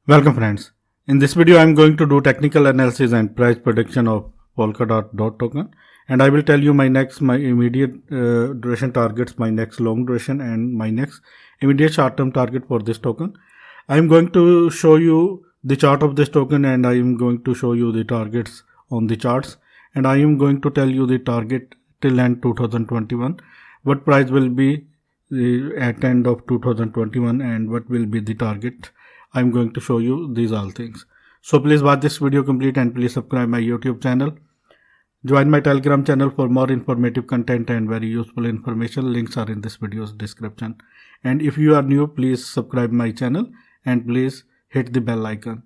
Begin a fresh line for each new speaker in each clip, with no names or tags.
Welcome friends. In this video I am going to do technical analysis and price prediction of Polkadot token, and I will tell you my immediate duration targets, my next long duration and my next immediate short term target for this token. I am going to show you the chart of this token and I am going to show you the targets on the charts, and I am going to tell you the target till end 2021, what price will be at end of 2021 and what will be the target. I'm going to show you these all things. So please watch this video complete and please subscribe my YouTube channel. Join my Telegram channel for more informative content and very useful information. Links are in this video's description. And if you are new, please subscribe my channel and please hit the bell icon.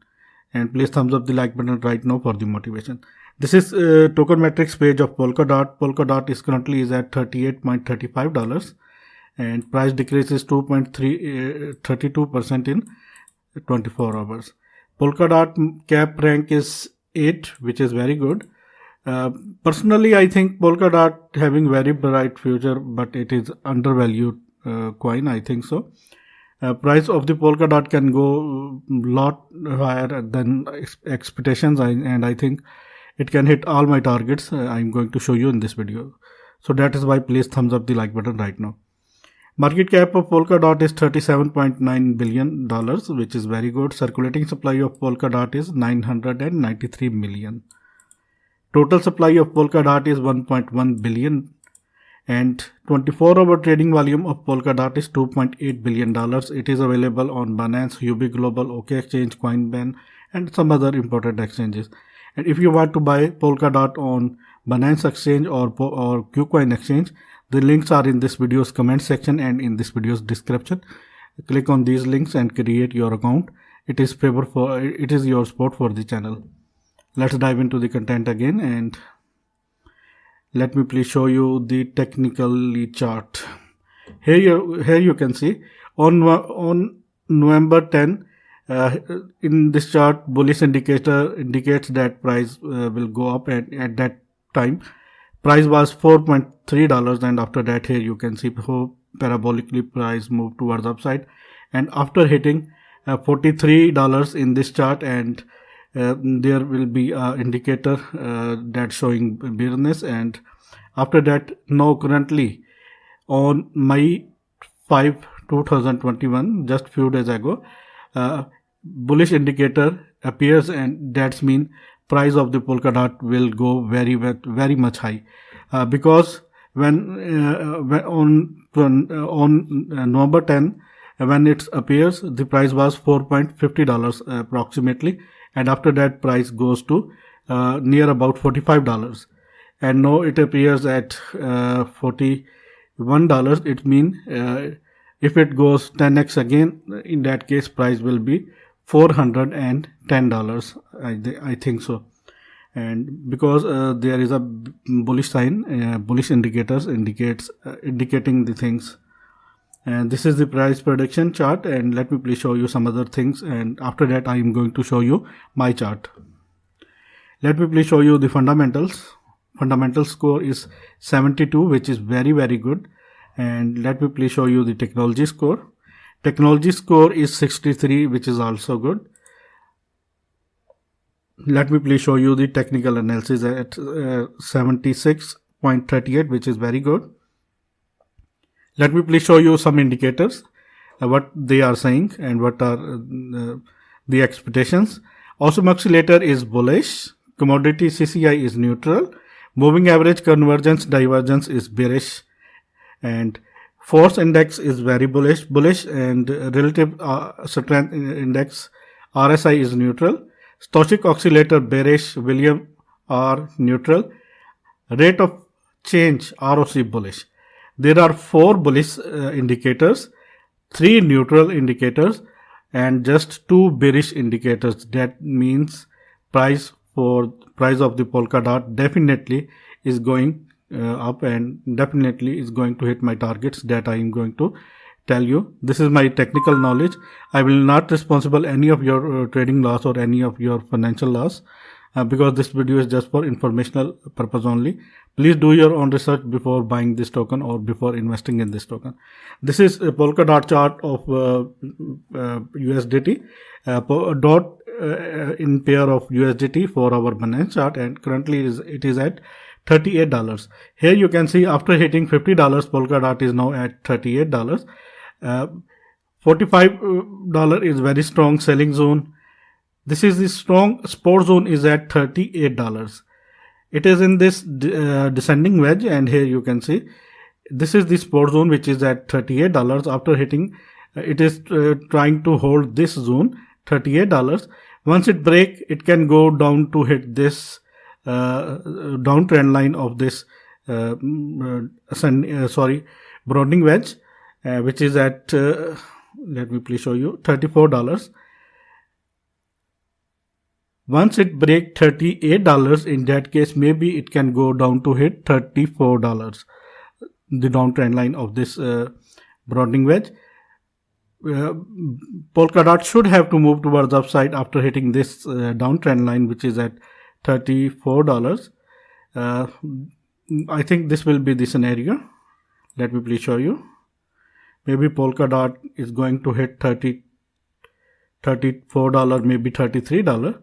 And please thumbs up the like button right now for the motivation. This is token metrics page of Polkadot. Polkadot is currently at $38.35 and price decrease is 2.32% in 24 hours. Polkadot cap rank is 8, which is very good. Personally, I think Polkadot having very bright future, but it is undervalued coin. I think so. Price of the Polkadot can go lot higher than expectations, and I think it can hit all my targets. I'm going to show you in this video. So that is why please thumbs up the like button right now. Market cap of Polkadot is $37.9 billion, which is very good. Circulating supply of Polkadot is 993 million. Total supply of Polkadot is 1.1 billion and 24-hour trading volume of Polkadot is $2.8 billion. It is available on Binance, Huobi Global, OK Exchange, Coinbase and some other important exchanges. And if you want to buy Polkadot on Binance Exchange or KuCoin Exchange, the links are in this video's comment section and in this video's description. Click on these links and create your account. It is your support for the channel. Let's dive into the content again, and let me please show you the technical chart. Here you can see on November 10, in this chart, bullish indicator indicates that price will go up, and at that time price was $4.3, and after that here you can see parabolically price moved towards upside, and after hitting $43 in this chart, and there will be an indicator that showing bearish, and after that now currently on May 5, 2021, just few days ago, bullish indicator appears, and that's mean price of the Polkadot will go very much high, because when on November 10 when it appears, the price was $4.50 approximately, and after that price goes to near about $45, and now it appears at $41. It means if it goes 10x again, in that case price will be $410. I think so. And because there is a bullish sign, bullish indicators indicating the things, and this is the price prediction chart. And let me please show you some other things, and after that I am going to show you my chart. Let me please show you the fundamentals. Fundamental score is 72, which is very good. And let me please show you the technology score. Technology score is 63, which is also good. Let me please show you the technical analysis at 76.38, which is very good. Let me please show you some indicators, what they are saying and what are the expectations. Awesome oscillator is bullish. Commodity CCI is neutral. Moving average convergence divergence is bearish. And force index is very bullish, and relative strength index RSI is neutral. Stochastic oscillator bearish, Williams R neutral. Rate of change ROC bullish. There are 4 bullish indicators, 3 neutral indicators, and just 2 bearish indicators. That means price of the Polkadot definitely is going up, and definitely is going to hit my targets that I am going to tell you. This is my technical knowledge. I will not responsible any of your trading loss or any of your financial loss. because this video is just for informational purpose only. Please do your own research before buying this token or before investing in this token. This is a Polkadot chart of USDT. Dot in pair of USDT for our Binance chart, and currently it is at $38. Here you can see after hitting $50, Polkadot is now at $38. $45 is very strong selling zone. This is the strong support zone is at $38. It is in this descending wedge, and here you can see this is the support zone which is at $38. After hitting, it is trying to hold this zone $38. Once it break, it can go down to hit this downtrend line of this broadening wedge, which is at let me please show you $34. Once it break $38, in that case maybe it can go down to hit $34, the downtrend line of this broadening wedge. Polkadot should have to move towards upside after hitting this downtrend line, which is at $34. I think this will be the scenario. Let me please show you. Maybe Polkadot is going to hit $34, maybe $33,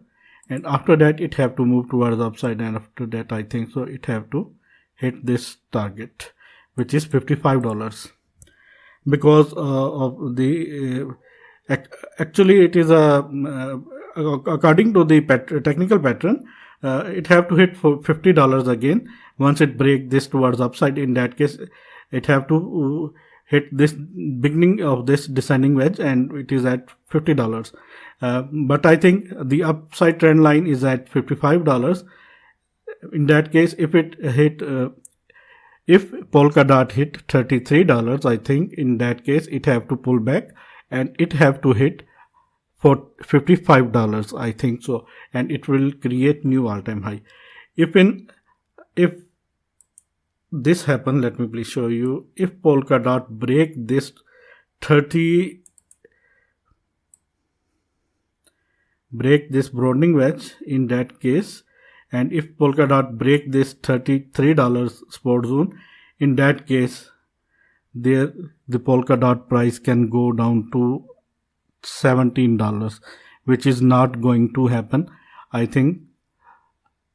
and after that it have to move towards upside, and after that I think so it have to hit this target, which is $55, because of the actually it is according to the technical pattern, it have to hit for $50 again. Once it break this towards upside, in that case it have to hit this beginning of this descending wedge, and it is at $50. But I think the upside trend line is at $55. In that case, if it hit if Polkadot hit $33, I think in that case it have to pull back and it have to hit for $55, I think so, and it will create new all-time high. If this happen, let me please show you. If Polkadot break this broadening wedge, in that case, and if Polkadot break this $33 support zone, in that case the Polkadot price can go down to $17, which is not going to happen. I think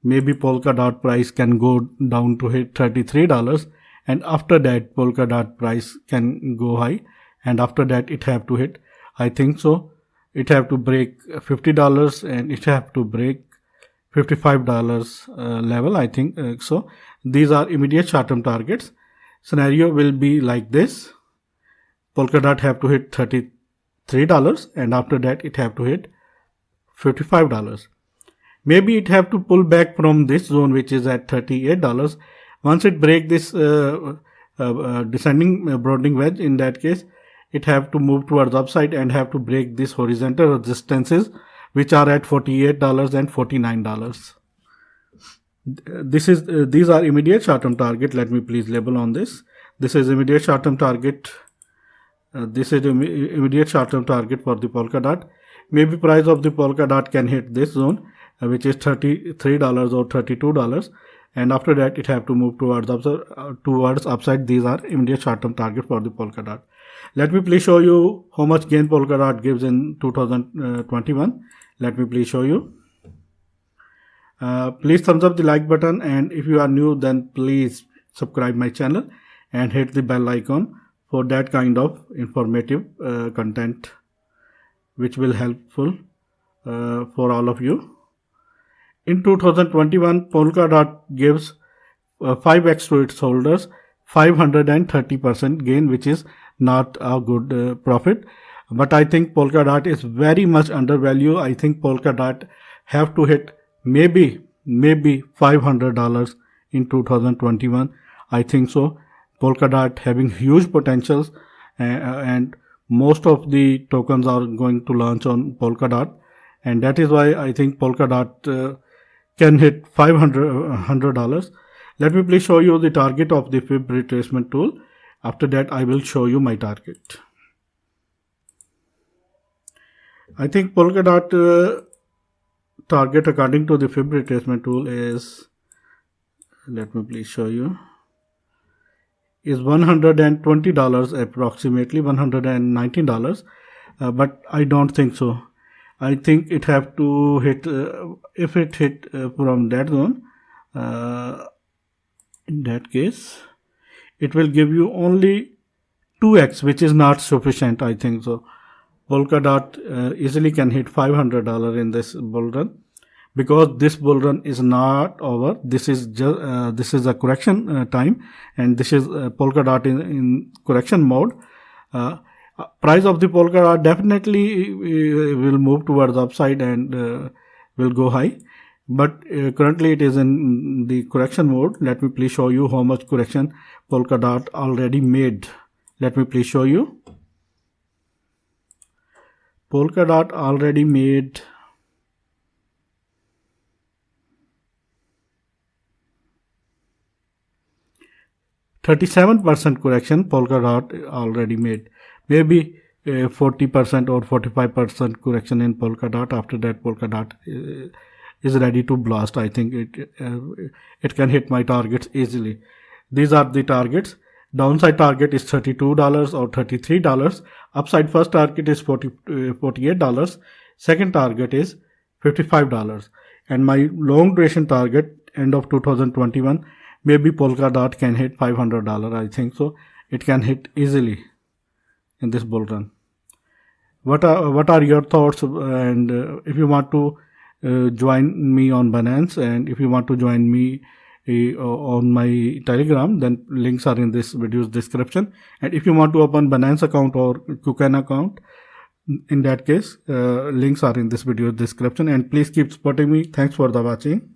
maybe Polkadot price can go down to hit $33, and after that Polkadot price can go high, and after that it have to hit, I think so, it have to break $50 and it have to break $55 level, I think so. These are immediate short-term targets. Scenario will be like this. Polkadot have to hit $33, and after that it have to hit $55. Maybe it have to pull back from this zone, which is at $38. Once it break this descending broadening wedge, in that case it have to move towards upside and have to break this horizontal resistances, which are at $48 and $49. These are immediate short-term target. Let me please label on this. This is immediate short-term target. This is immediate short-term target for the Polkadot. Maybe price of the Polkadot can hit this zone, which is $33 or $32, and after that it have to move towards upside. These are immediate short-term target for the Polkadot. Let me please show you how much gain Polkadot gives in 2021. Let me please show you. Please thumbs up the like button, and if you are new, then please subscribe my channel and hit the bell icon for that kind of informative content, which will helpful for all of you. In 2021, Polkadot gives 5x to its holders, 530% gain, which is not a good profit. But I think Polkadot is very much undervalued. I think Polkadot have to hit maybe $500 in 2021. I think so. Polkadot having huge potentials, and most of the tokens are going to launch on Polkadot, and that is why I think Polkadot can hit $500. Let me please show you the target of the Fib retracement tool. After that I will show you my target. I think Polkadot target according to the fib retracement tool is, let me please show you, is $120 approximately, $119, but I don't think so. I think it have to hit, if it hit from that zone, in that case, it will give you only 2x, which is not sufficient, I think so. Polkadot easily can hit $500 in this bull run, because this bull run is not over. This is just this is a correction time, and this is Polkadot in correction mode. Price of the Polkadot definitely will move towards the upside and will go high, but currently it is in the correction mode. Let me please show you how much correction Polkadot already made. Let me please show you. Polkadot already made 37% correction. Polkadot already made. Maybe 40% or 45% correction in Polkadot. After that, Polkadot is ready to blast. I think it can hit my targets easily. These are the targets. Downside target is $32 or $33. Upside first target is $48. Second target is $55. And my long duration target, end of 2021, maybe Polkadot can hit $500. I think so. It can hit easily in this bull run. What are your thoughts? And if you want to join me on Binance, and if you want to join me on my Telegram, then links are in this video's description. And if you want to open Binance account or KuCoin account, in that case, links are in this video's description. And please keep supporting me. Thanks for the watching.